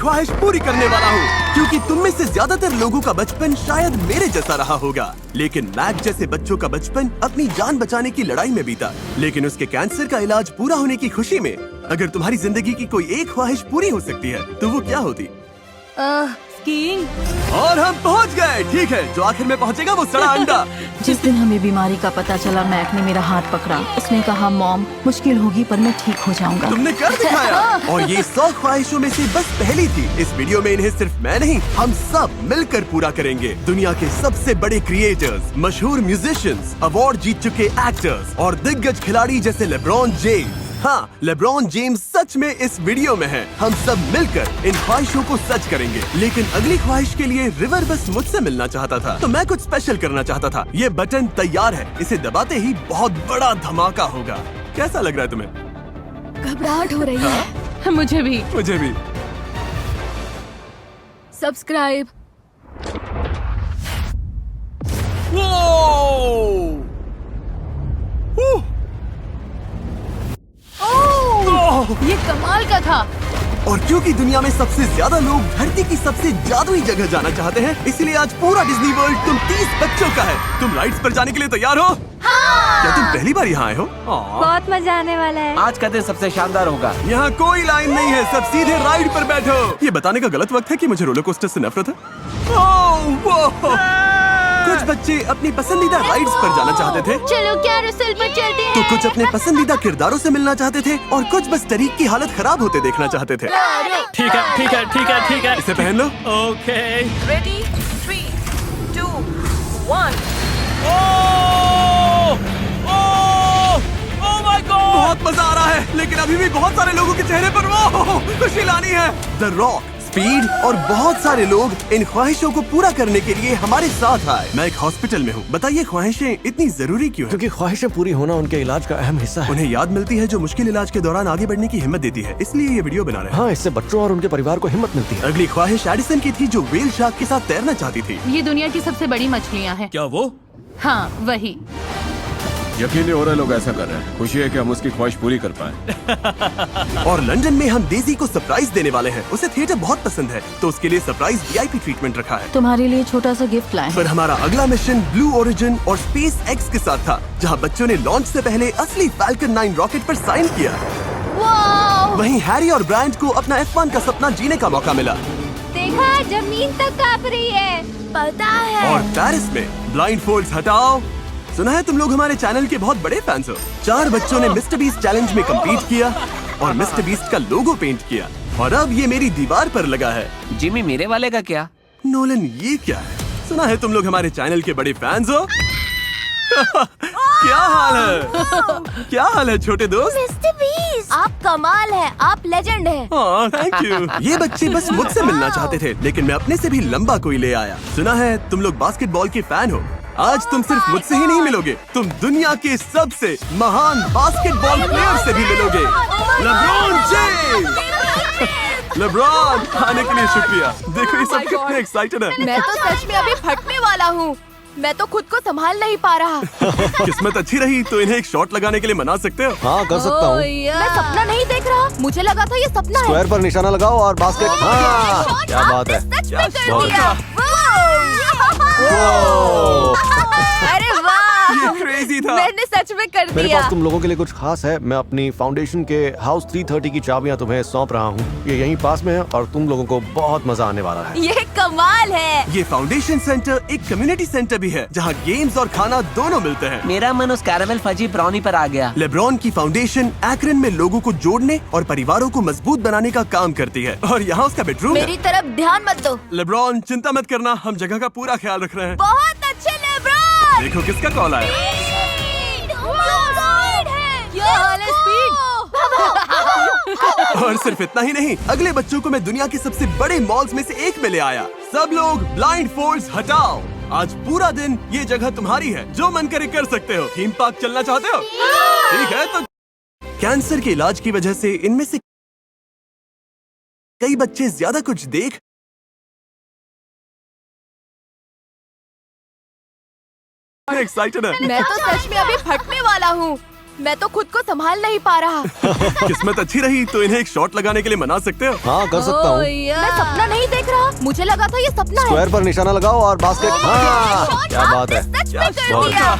ख्वाहिश पूरी करने वाला हूँ, क्योंकि तुम में से ज्यादातर लोगों का बचपन शायद मेरे जैसा रहा होगा। लेकिन मैक जैसे बच्चों का बचपन अपनी जान बचाने की लड़ाई में बीता, लेकिन उसके कैंसर का इलाज पूरा होने की खुशी में। अगर तुम्हारी जिंदगी की कोई एक ख्वाहिश पूरी हो सकती है तो वो क्या होती? स्कीइंग। और हम पहुंच गए। ठीक है, जो आखिर में पहुंचेगा वो सड़ा अंडा। जिस दिन हमें बीमारी का पता चला, मैक ने मेरा हाथ पकड़ा। उसने कहा, मॉम मुश्किल होगी पर मैं ठीक हो जाऊंगा। तुमने कर दिखाया। और ये 100 ख्वाहिशों में से बस पहली थी। इस वीडियो में इन्हें सिर्फ मैं नहीं, हम सब मिलकर पूरा करेंगे। दुनिया के सबसे बड़े क्रिएटर्स, मशहूर म्यूजिशियंस, अवार्ड जीत चुके एक्टर्स और दिग्गज खिलाड़ी जैसे लेब्रॉन जेम्स। हाँ, लेब्रॉन जेम्स सच में इस वीडियो में है। हम सब मिलकर इन ख्वाहिशों को सच करेंगे। लेकिन अगली ख्वाहिश के लिए रिवर बस मुझसे मिलना चाहता था, तो मैं कुछ स्पेशल करना चाहता था। ये बटन तैयार है, इसे दबाते ही बहुत बड़ा धमाका होगा। कैसा लग रहा है तुम्हें? घबराहट हो रही है। मुझे भी। मुझे भी। सब्सक्राइब। ये कमाल का था। और क्योंकि दुनिया में सबसे ज्यादा लोग धरती की सबसे जादुई जगह जाना चाहते हैं, इसलिए आज पूरा डिज्नी वर्ल्ड तुम 30 बच्चों का है। तुम राइड्स पर जाने के लिए तैयार हो? हाँ! क्या तुम पहली बार यहाँ आए हो? बहुत मजा आने वाला है। आज का दिन सबसे शानदार होगा। यहाँ कोई लाइन नहीं है, सब सीधे राइड पर बैठो। ये बताने का गलत वक्त है कि मुझे रोलर कोस्टर से नफरत है। कुछ बच्चे अपनी पसंदीदा राइड्स पर जाना चाहते थे, चलो कैरोसेल पर चलते हैं। तो कुछ अपने पसंदीदा किरदारों से मिलना चाहते थे, और कुछ बस टरीक की हालत खराब होते देखना चाहते थे। ठीक है ठीक है ठीक है ठीक है। इसे पहन लो। Okay. Ready? 3, 2, 1. Oh my god! बहुत मजा आ रहा है, लेकिन अभी भी बहुत सारे लोगों के चेहरे पर वो खुशी लानी है। द रॉक, स्पीड और बहुत सारे लोग इन ख्वाहिशों को पूरा करने के लिए हमारे साथ आए। मैं एक हॉस्पिटल में हूँ। बताइए, ख्वाहिशें इतनी जरूरी क्यों है? क्योंकि ख्वाहिशें पूरी होना उनके इलाज का अहम हिस्सा है। उन्हें याद मिलती है जो मुश्किल इलाज के दौरान आगे बढ़ने की हिम्मत देती है, इसलिए ये वीडियो बना रहे हैं। हाँ, इससे बच्चों और उनके परिवार को हिम्मत मिलती है। अगली ख्वाहिश एडिसन की थी, जो व्हेल शार्क के साथ तैरना चाहती थी। ये दुनिया की सबसे बड़ी मछलियाँ हैं। क्या वो? हाँ, वही। यकीन नहीं हो रहा लोग ऐसा कर रहे हैं। खुशी है कि हम उसकी ख्वाहिश पूरी कर पाए। और लंदन में हम डेजी को सरप्राइज देने वाले हैं। उसे थिएटर बहुत पसंद है, तो उसके लिए सरप्राइज VIP ट्रीटमेंट रखा है। तुम्हारे लिए छोटा सा गिफ्ट लाए। पर हमारा अगला मिशन ब्लू ओरिजिन और स्पेस एक्स के साथ था, जहां बच्चों ने लॉन्च से पहले असली फाल्कन 9 रॉकेट पर साइन किया। वहीं हैरी और ब्रायंट को अपना F1 का सपना जीने का मौका मिला। देखा, जमीन तक कांप रही है। पता है। और पेरिस में ब्लाइंड फोल्ड्स हटाओ। सुना है तुम लोग हमारे चैनल के बहुत बड़े फैंस हो। 4 बच्चों ने मिस्टर बीस्ट चैलेंज में कम्पीट किया और मिस्टर बीस्ट का लोगो पेंट किया, और अब ये मेरी दीवार पर लगा है। जिमी, मेरे वाले का क्या? नोलन, ये क्या है? सुना है तुम लोग हमारे चैनल के बड़े फैंस हो। क्या हाल है? क्या हाल है छोटे दोस्त? मिस्टर बीस्ट, आप कमाल है, आप लेजेंड है। Thank you. ये बच्चे बस मुझसे मिलना चाहते थे, लेकिन मैं अपने से भी लंबा कोई ले आया। सुना है तुम लोग बास्केटबॉल के फैन हो। आज तुम सिर्फ मुझसे ही नहीं मिलोगे, तुम दुनिया के सबसे महान बास्केटबॉल प्लेयर से भी मिलोगे। LeBron James. लेब्रॉन, आने के लिए शुक्रिया। देखो ये सब कितने एक्साइटेड है। मैं तो सच में अभी फटने वाला हूँ। मैं तो खुद को संभाल नहीं पा रहा। किस्मत अच्छी रही तो इन्हें एक शॉट लगाने के लिए मना सकते हो। हाँ, कर सकता हूँ। मैं सपना नहीं देख रहा, मुझे लगा था ये सपना है। स्क्वायर पर निशाना लगाओ और बास्केट। हाँ, क्या बात है। सच में कर बहुत दिया। अरे वाह, ये क्रेजी था। मैंने सच में कर मेरे दिया। पास तुम लोगों के लिए कुछ खास है। मैं अपनी फाउंडेशन के हाउस 330 की चाबियां तुम्हें सौंप रहा हूँ। ये यहीं पास में है और तुम लोगों को बहुत मजा आने वाला है। ये कमाल है। ये फाउंडेशन सेंटर एक कम्युनिटी सेंटर भी है, जहाँ गेम्स और खाना दोनों मिलते हैं। मेरा मन उस कैरामेल फजी ब्राउनी पर आ गया। लेब्रॉन की फाउंडेशन एक्रन में लोगों को जोड़ने और परिवारों को मजबूत बनाने का काम करती है, और यहाँ उसका बेडरूम है। मेरी तरफ ध्यान मत दो। लेब्रॉन, चिंता मत करना, हम जगह का पूरा ख्याल रख रहे हैं। बहुत अच्छे लेब्रॉन। देखो किसका कॉल आया। और सिर्फ इतना ही नहीं, अगले बच्चों को मैं दुनिया के सबसे बड़े मॉल्स में से एक में ले आया। सब लोग ब्लाइंड फोल्ड्स हटाओ। आज पूरा दिन ये जगह तुम्हारी है, जो मन करे कर सकते हो। थीम पार्क चलना चाहते हो? ठीक है, तो कैंसर के इलाज की वजह से इनमें से कई बच्चे ज्यादा कुछ देख एक्साइटेड है। मैं तो सच में अभी फटने वाला हूँ। मैं तो खुद को संभाल नहीं पा रहा। किस्मत अच्छी रही तो इन्हें एक शॉट लगाने के लिए मना सकते हो। हाँ कर सकता हूँ। मैं सपना नहीं देख रहा, मुझे लगा था ये सपना है। स्क्वायर पर निशाना लगाओ और बास्केट। हाँ क्या बात है। सच में कर बहुत दिया।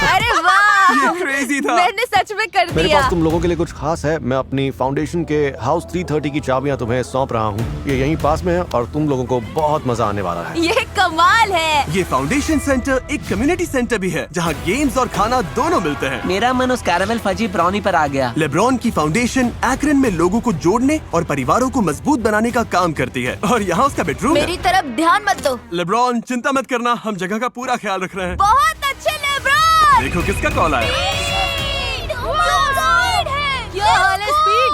अरे वाह, ये क्रेजी था। मैंने सच में कर मेरे दिया। पास तुम लोगों के लिए कुछ खास है। मैं अपनी फाउंडेशन के हाउस 330 की चाबियां तुम्हें सौंप रहा हूँ। ये यहीं पास में है और तुम लोगों को बहुत मजा आने वाला है। ये कमाल है। ये फाउंडेशन सेंटर एक कम्युनिटी सेंटर भी है जहाँ गेम्स और खाना दोनों मिलते हैं। मेरा मन उस कैरामेल फजी ब्राउनी पर आ गया। लेब्रॉन की फाउंडेशन एक्रन में लोगों को जोड़ने और परिवारों को मजबूत बनाने का काम करती है और यहाँ उसका बेडरूम है। मेरी तरफ ध्यान मत दो। लेब्रॉन चिंता मत करना, हम जगह का पूरा ख्याल रख रहे हैं। बहुत अच्छे लेब्रॉन। देखो किसका कॉल आया। क्या हाल है स्पीड?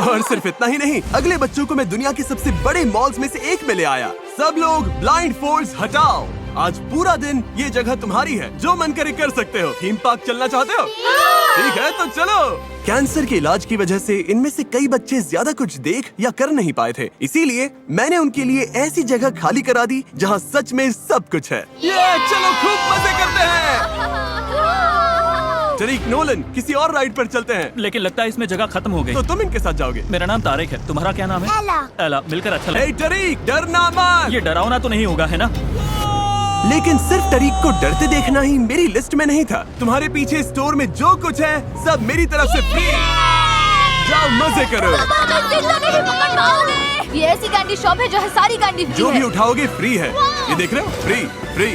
और सिर्फ इतना ही नहीं, अगले बच्चों को मैं दुनिया के सबसे बड़े मॉल्स में से एक में ले आया। सब लोग ब्लाइंड फोल्ड्स हटाओ। आज पूरा दिन ये जगह तुम्हारी है, जो मन करे कर सकते हो। थीम पार्क चलना चाहते हो? ठीक है तो चलो। कैंसर के इलाज की वजह से इनमें से कई बच्चे ज्यादा कुछ देख या कर नहीं पाए थे, इसीलिए मैंने उनके लिए ऐसी जगह खाली करा दी जहाँ सच में सब कुछ है। ये चलो खूब मजे करते हैं। टरीक, नोलन, किसी और राइड पर चलते हैं। लेकिन लगता है इसमें जगह खत्म हो गई। तो तुम इनके साथ जाओगे। मेरा नाम तारिक है, तुम्हारा क्या नाम है? एला। मिलकर अच्छा लगा। ए टरीक, डरना मत। ये डरावना तो नहीं होगा है ना? लेकिन सिर्फ टरीक को डरते देखना ही मेरी लिस्ट में नहीं था। तुम्हारे पीछे स्टोर में जो कुछ है सब मेरी तरफ से फ्री। जाओ मजे करो। ये ऐसी कैंडी शॉप है जो है सारी कैंडी फ्री जो है। भी उठाओगे फ्री है। ये देख रहे हो, फ्री फ्री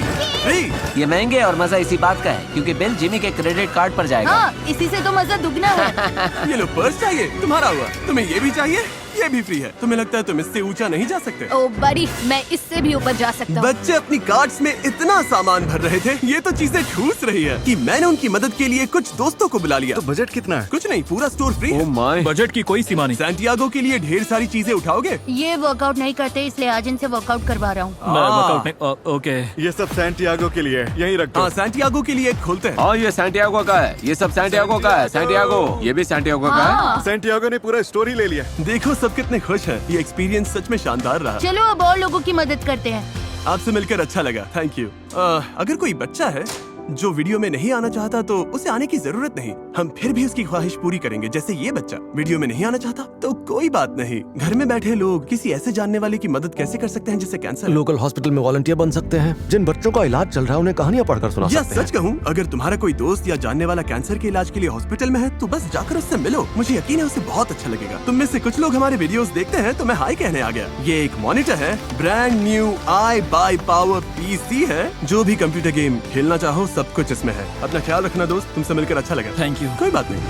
फ्री। ये महंगे और मजा इसी बात का है क्योंकि बिल जिमी के क्रेडिट कार्ड पर जाएगा। हाँ, इसी से तो मजा दुगना है। ये लो पर्स चाहिए, तुम्हारा हुआ। तुम्हें ये भी चाहिए, ये भी फ्री है। तुम्हें लगता है तुम इससे ऊंचा नहीं जा सकते? ओ बड़ी, मैं इससे भी ऊपर जा सकता हूँ। बच्चे अपनी कार्ट्स में इतना सामान भर रहे थे, ये तो चीजें ठूस रही है कि मैंने उनकी मदद के लिए कुछ दोस्तों को बुला लिया। तो बजट कितना है? कुछ नहीं, पूरा स्टोर फ्री है। माय। बजट की कोई सीमा नहीं। सैंटियागो के लिए ढेर सारी चीजें उठाओगे? ये वर्कआउट नहीं करते इसलिए आज इनसे वर्कआउट करवा रहा हूँ। मैं वर्कआउट नहीं। ओके। ये सब सैंटियागो के लिए, यहीं रख दो। हाँ, सैंटियागो के लिए एक खोलते हैं। हाँ ये सैंटियागो का है, ये सब सैंटियागो का है। सैंटियागो, ये भी सैंटियागो का है। सैंटियागो ने पूरा स्टोरी ले लिया। देखो सब कितने खुश हैं। ये एक्सपीरियंस सच में शानदार रहा। चलो अब और लोगों की मदद करते हैं। आपसे मिलकर अच्छा लगा, थैंक यू। अगर कोई बच्चा है जो वीडियो में नहीं आना चाहता तो उसे आने की जरूरत नहीं, हम फिर भी उसकी ख्वाहिश पूरी करेंगे। जैसे ये बच्चा वीडियो में नहीं आना चाहता तो कोई बात नहीं, घर में बैठे लोग किसी ऐसे जानने वाले की मदद कैसे कर सकते हैं जिसे कैंसर है। लोकल हॉस्पिटल में वॉलंटियर बन सकते हैं। जिन बच्चों का इलाज चल रहा है उन्हें कहानियां पढ़कर सुना या सकते हैं। सच कहूँ, अगर तुम्हारा कोई दोस्त या जानने वाला कैंसर के इलाज के लिए हॉस्पिटल में है तो बस जाकर उससे मिलो। मुझे यकीन है उसे बहुत अच्छा लगेगा। तुम में से कुछ लोग हमारे वीडियोस देखते हैं तो मैं हाई कहने आ गया। ये एक मॉनिटर है, brand new I by power PC है। जो भी कंप्यूटर गेम खेलना चाहो सब कुछ इसमें है। अपना ख्याल रखना दोस्त, तुमसे मिलकर अच्छा लगा। Thank you. कोई बात नहीं।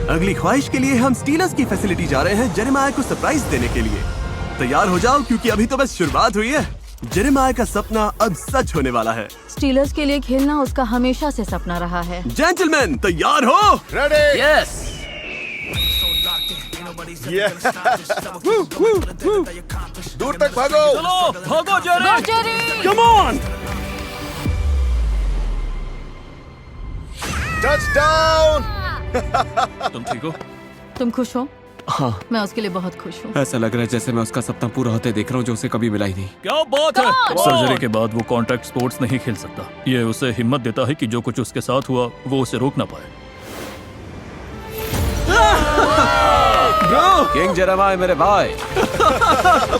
अगली ख्वाहिश के लिए हम स्टीलर्स की फैसिलिटी जा रहे हैं जेरेमाया को सरप्राइज देने के लिए। तैयार हो जाओ क्योंकि अभी तो बस शुरुआत हुई है। जेरेमाया का सपना अब सच होने वाला है। स्टीलर्स के लिए खेलना उसका हमेशा से सपना रहा है। जेंटलमैन तैयार हो? रेडी? यस। दूर तक भागो। चलो भागो जेरी। Come on. टचडाउन। तुम ठीक हो? तुम खुश हो? हाँ, मैं उसके लिए बहुत खुश हूँ। ऐसा लग रहा है जैसे मैं उसका सपना पूरा होते देख रहा हूँ जो उसे कभी मिला ही नहीं। क्या बात है। सर्जरी के बाद वो कॉन्टैक्ट स्पोर्ट्स नहीं खेल सकता। ये उसे हिम्मत देता है कि जो कुछ उसके साथ हुआ वो उसे रोक ना पाए। किंग जेरेमाया मेरे भाई।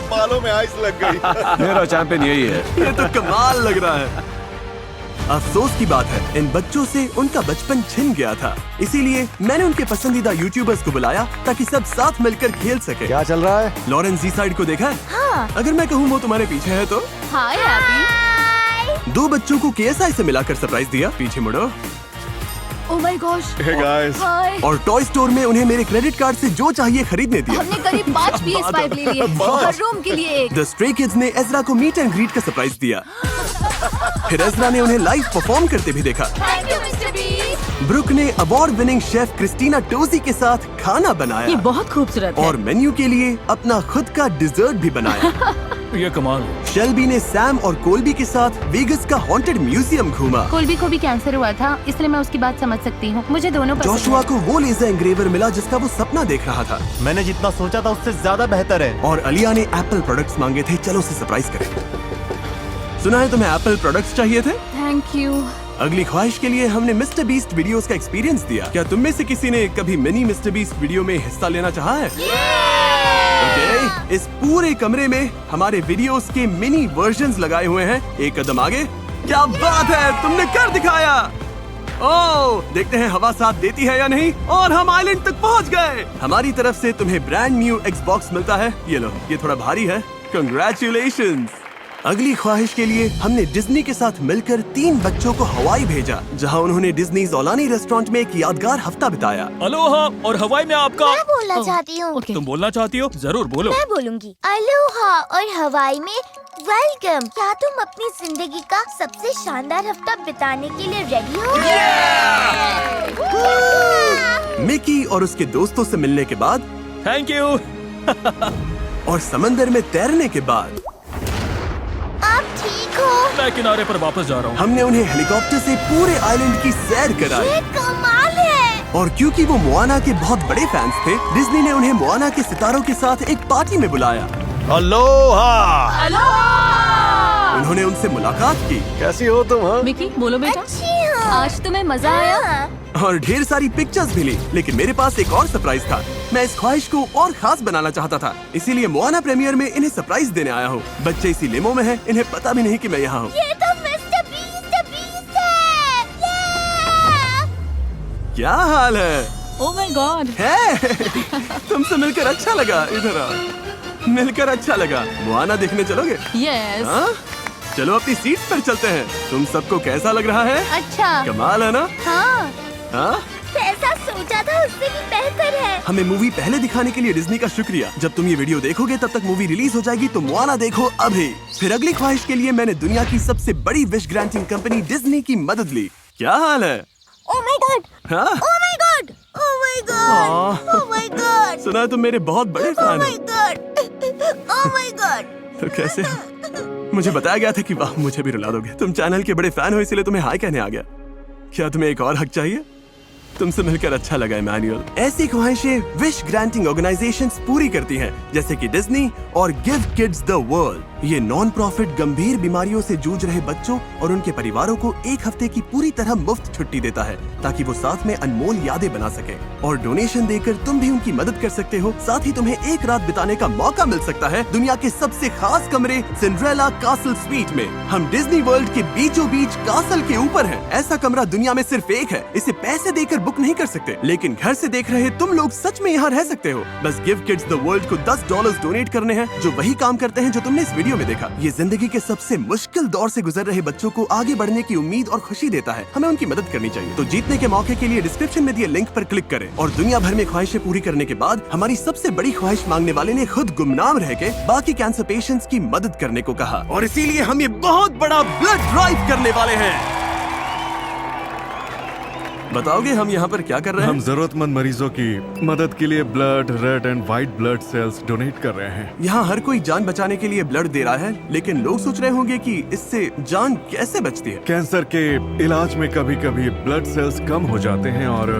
बालों में आइस लग गई। मेरा चैंपियन यही है। ये तो कमाल लग रहा है। अफसोस की बात है इन बच्चों से उनका बचपन छिन गया था, इसीलिए मैंने उनके पसंदीदा यूट्यूबर्स को बुलाया ताकि सब साथ मिलकर खेल सके। क्या चल रहा है? लॉरेंस जी साइड को देखा है? हाँ। अगर मैं कहूँ वो तुम्हारे पीछे है तो? Hi happy. दो बच्चों को KSI से मिलाकर सरप्राइज दिया। पीछे मुड़ो। Oh my gosh. Hey guys. Hi. और टॉय स्टोर में उन्हें मेरे क्रेडिट कार्ड से जो चाहिए खरीदने दिया। हमने करीब 5 PS5 ले लिए हर रूम के लिए एक। द स्ट्रे किड्स ने एज़रा को मीट एंड ग्रीट का सरप्राइज दिया। फिर एज़रा ने उन्हें लाइव परफॉर्म करते भी देखा। Thank you mister Beast. Brooke ने award winning chef Christina Tosi के साथ खाना ये बनाया बहुत खूबसूरत है। और मेन्यू के लिए अपना खुद का डिजर्ट भी बनाया। ये कमाल है। शेल्बी ने सैम और कोल्बी के साथ वेगस का हॉन्टेड म्यूजियम घूमा। कोल्बी को भी कैंसर हुआ था इसलिए मैं उसकी बात समझ सकती हूँ। मुझे दोनों पसंद जोशुआ हैं। को वो लेजर एंग्रेवर मिला जिसका वो सपना देख रहा था। मैंने जितना सोचा था उससे ज्यादा बेहतर है। और अलिया ने एप्पल प्रोडक्ट्स मांगे थे। चलो उसे सरप्राइज करें। सुना है तुम्हें एप्पल प्रोडक्ट्स चाहिए थे? Thank you. अगली ख्वाहिश के लिए हमने मिस्टर बीस्ट वीडियोस का एक्सपीरियंस दिया। क्या तुम में से किसी ने कभी मिनी मिस्टर बीस्ट वीडियो में हिस्सा लेना चाहा है? ओके, इस पूरे कमरे में हमारे वीडियोस के मिनी वर्जन्स लगाए हुए हैं। एक कदम आगे। क्या बात है, तुमने कर दिखाया। ओह, देखते हैं हवा साथ देती है या नहीं। और हम आइलैंड तक पहुंच गए। हमारी तरफ से तुम्हें ब्रांड न्यू एक्सबॉक्स मिलता है। ये लो, ये थोड़ा भारी है। कंग्रेचुलेशंस। अगली ख्वाहिश के लिए हमने डिज्नी के साथ मिलकर 3 बच्चों को हवाई भेजा, जहां उन्होंने डिज्नी ज़ोलानी रेस्टोरेंट में एक यादगार हफ्ता बिताया। अलोहा, और हवाई में आपका मैं बोलना चाहती हूँ। ओके। तुम बोलना चाहती हो? जरूर बोलो। मैं बोलूँगी अलोहा और हवाई में वेलकम। क्या तुम अपनी जिंदगी का सबसे शानदार हफ्ता बिताने के लिए रेडी हो? मिकी और उसके दोस्तों से मिलने के बाद थैंक यू। और समंदर में तैरने के बाद आप ठीक हो? मैं किनारे पर वापस जा रहा हूँ। हमने उन्हें हेलीकॉप्टर से पूरे आइलैंड की सैर कराई। ये कमाल है। और क्योंकि वो मोआना के बहुत बड़े फैंस थे, डिज्नी ने उन्हें मोआना के सितारों के साथ एक पार्टी में बुलाया। अलोहा। उन्होंने उनसे मुलाकात की कैसी हो तुम? हाँ, मिकी बोलो बेटा। अच्छी हो। आज तुम्हें मजा आया? और ढेर सारी पिक्चर्स भी ली। लेकिन मेरे पास एक और सरप्राइज था। मैं इस ख्वाहिश को और खास बनाना चाहता था, इसीलिए मोआना प्रीमियर में इन्हें सरप्राइज देने आया हूँ। बच्चे इसी लिमो में हैं, इन्हें पता भी नहीं कि मैं यहाँ हूँ। ये तो मिस्टर बीस्ट है। क्या हाल है? Oh my God. है? तुमसे मिलकर अच्छा लगा। इधर आओ। मिलकर अच्छा लगा। मोआना देखने चलोगे? यस। हाँ? चलो अपनी सीट पर चलते हैं। तुम सबको कैसा लग रहा है? अच्छा। कमाल है ना? हाँ। हाँ? जैसा सोचा था उससे भी बेहतर है। हमें मूवी पहले दिखाने के लिए डिज्नी का शुक्रिया। जब तुम ये वीडियो देखोगे तब तक मूवी रिलीज हो जाएगी, तो मोआना देखो अभी। फिर अगली ख्वाहिश के लिए मैंने दुनिया की सबसे बड़ी विश ग्रांटिंग कंपनी डिज्नी की मदद ली। क्या हाल है? Oh my god. हाँ? Oh my god. Oh my god. Oh my god. सुना है तुम मेरे बहुत बड़े ओह फैन माय हो। गॉड। Oh my god. तो कैसे? मुझे बताया गया था कि वाह, मुझे भी रुला दोगे। तुम चैनल के बड़े फैन हो, इसलिए तुम्हें हाय कहने आ गया। क्या तुम्हें एक और हक चाहिए? तुमसे मिलकर अच्छा लगा इमैनुअल। ऐसी ख्वाहिशें विश ग्रांटिंग ऑर्गेनाइजेशंस पूरी करती हैं, जैसे कि डिज्नी और गिव किड्स द वर्ल्ड। ये नॉन प्रॉफिट गंभीर बीमारियों से जूझ रहे बच्चों और उनके परिवारों को एक हफ्ते की पूरी तरह मुफ्त छुट्टी देता है, ताकि वो साथ में अनमोल यादें बना सके। और डोनेशन देकर तुम भी उनकी मदद कर सकते हो। साथ ही तुम्हें एक रात बिताने का मौका मिल सकता है दुनिया के सबसे खास कमरे सिंड्रेला कासल स्वीट में। हम डिज्नी वर्ल्ड के बीचों बीच कासल के ऊपर हैं। ऐसा कमरा दुनिया में सिर्फ एक है। इसे पैसे देकर बुक नहीं कर सकते, लेकिन घर से देख रहे तुम लोग सच में यहाँ रह सकते हो। बस गिव किड्स द वर्ल्ड को $10 डोनेट करने हैं, जो वही काम करते हैं जो तुमने इस वीडियो में देखा। ये जिंदगी के सबसे मुश्किल दौर से गुजर रहे बच्चों को आगे बढ़ने की उम्मीद और खुशी देता है। हमें उनकी मदद करनी चाहिए। तो जीतने के मौके के लिए डिस्क्रिप्शन में दिए लिंक पर क्लिक करें और दुनिया भर में ख्वाहिशें पूरी करने के बाद हमारी सबसे बड़ी ख्वाहिश मांगने वाले ने खुद गुमनाम रह के बाकी कैंसर पेशेंट्स की मदद करने को कहा। और इसीलिए हम ये बहुत बड़ा ब्लड ड्राइव करने वाले हैं। बताओगे हम यहाँ पर क्या कर रहे हैं? हम जरूरतमंद मरीजों की मदद के लिए blood, red and white blood cells donate कर रहे हैं। यहाँ हर कोई जान बचाने के लिए ब्लड दे रहा है, लेकिन लोग सोच रहे होंगे कि इससे जान कैसे बचती है। कैंसर के इलाज में कभी कभी ब्लड सेल्स कम हो जाते हैं और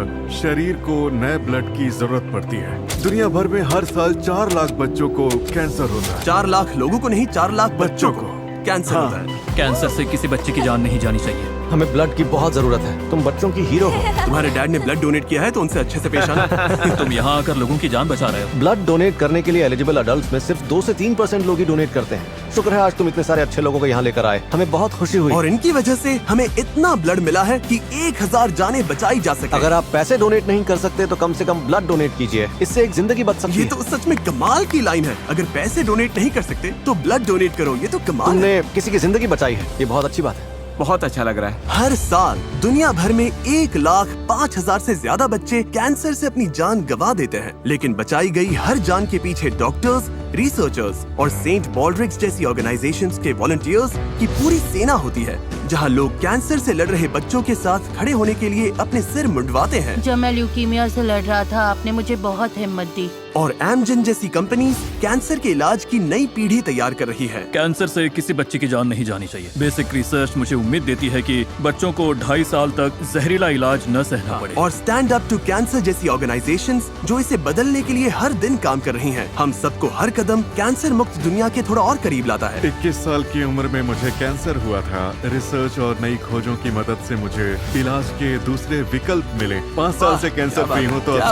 शरीर को नए ब्लड की जरूरत पड़ती है। दुनिया भर में हर साल 4 लाख बच्चों को कैंसर होता है। 4 लाख लोगों को नहीं, 4 लाख बच्चों को कैंसर हाँ। होता है। कैंसर से किसी बच्चे की जान नहीं जानी चाहिए। हमें ब्लड की बहुत जरूरत है। तुम बच्चों की हीरो हो। तुम्हारे डैड ने ब्लड डोनेट किया है, तो उनसे अच्छे से पेश आना। तुम यहाँ आकर लोगों की जान बचा रहे हो। ब्लड डोनेट करने के लिए एलिजिबल अडल्ट में सिर्फ 2 से 3% लोग ही डोनेट करते हैं। शुक्र है आज तुम इतने सारे अच्छे लोगों को यहाँ लेकर आए। हमें बहुत खुशी हुई। और इनकी वजह से हमें इतना ब्लड मिला है कि 1000 जानें बचाई जा सके। अगर आप पैसे डोनेट नहीं कर सकते तो कम से कम ब्लड डोनेट कीजिए, इससे एक जिंदगी बच सकती ये है। तो सच में कमाल की लाइन है। अगर पैसे डोनेट नहीं कर सकते तो ब्लड डोनेट करो। ये तो कमाल है। तुमने किसी की जिंदगी बचाई है, ये बहुत अच्छी बात है। बहुत अच्छा लग रहा है। हर साल दुनिया भर में 1,05,000 से ज्यादा बच्चे कैंसर से अपनी जान गंवा देते हैं, लेकिन बचाई गई हर जान के पीछे डॉक्टर्स, रिसर्चर्स और सेंट बॉल्ड्रिक्स जैसी ऑर्गेनाइजेशंस के वॉलंटियर्स की पूरी सेना होती है। जहां लोग कैंसर से लड़ रहे बच्चों के साथ खड़े होने के लिए अपने सिर मुंडवाते हैं। जब मैं ल्यूकीमिया से लड़ रहा था आपने मुझे बहुत हिम्मत दी। और एमजन जैसी कंपनीज कैंसर के इलाज की नई पीढ़ी तैयार कर रही है। कैंसर से किसी बच्चे की जान नहीं जानी चाहिए। बेसिक रिसर्च मुझे उम्मीद देती है कि बच्चों को 2.5 साल तक जहरीला इलाज न सहना पड़े। और स्टैंड अप टू कैंसर जैसी ऑर्गेनाइजेशंस जो इसे बदलने के लिए हर दिन काम कर रही हैं। हम सबको हर कदम कैंसर मुक्त दुनिया के थोड़ा और करीब लाता है। 21 साल की उम्र में मुझे कैंसर हुआ था। रिसर्च और नई खोजों की मदद से मुझे इलाज के दूसरे विकल्प मिले। 5 साल से कैंसर फ्री हूँ तो अब